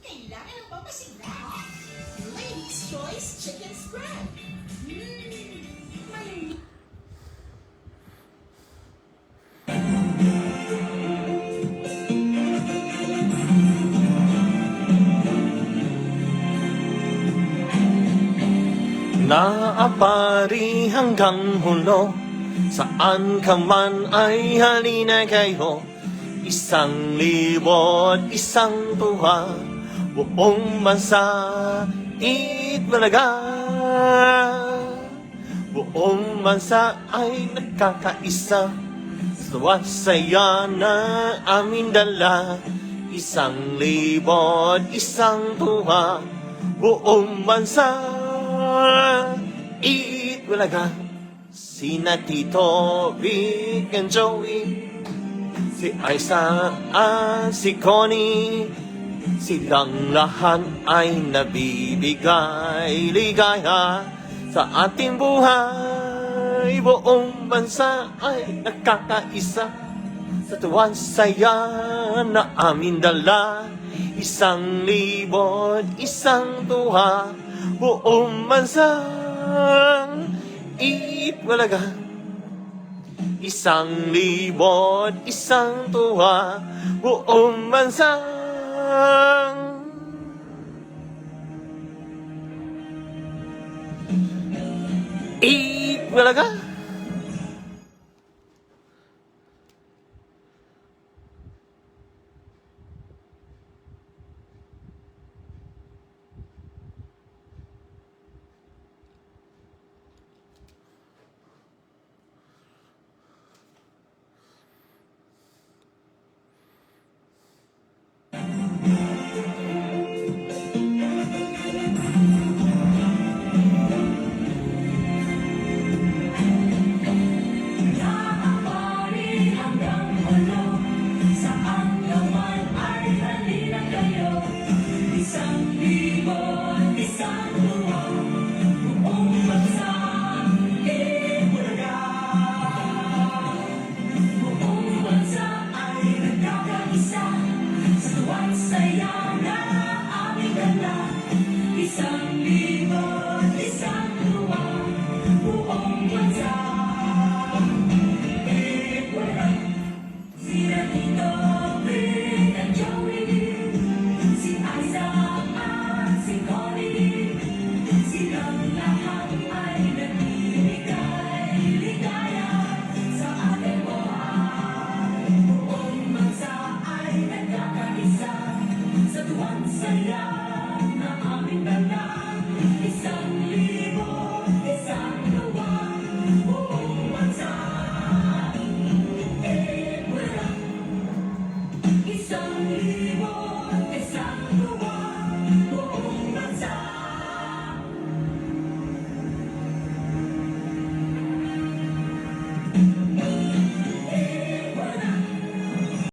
Kailangan ng pampasigla. Ladies' Choice Chicken Spread. May Naapari hanggang hulo, saan ka man ay halina kayo. 1,000 isang tuwa, buong bansa itbalaga. Buong bansa ay nagkakaisa, sa saya na aming dala. 1,000 isang tuwa, buong bansa itbalaga. Sina Tito, Vic, and Joey, si Aiza at si Connie, silang lahat ay nabibigay ligaya sa ating buhay. Buong bansa ay nakakaisa, sa tuwan saya na aming dala. 1,000 isang tuwa, buong bansa itbalaga. 1,000 isang tuwa, buong bansa itbalaga.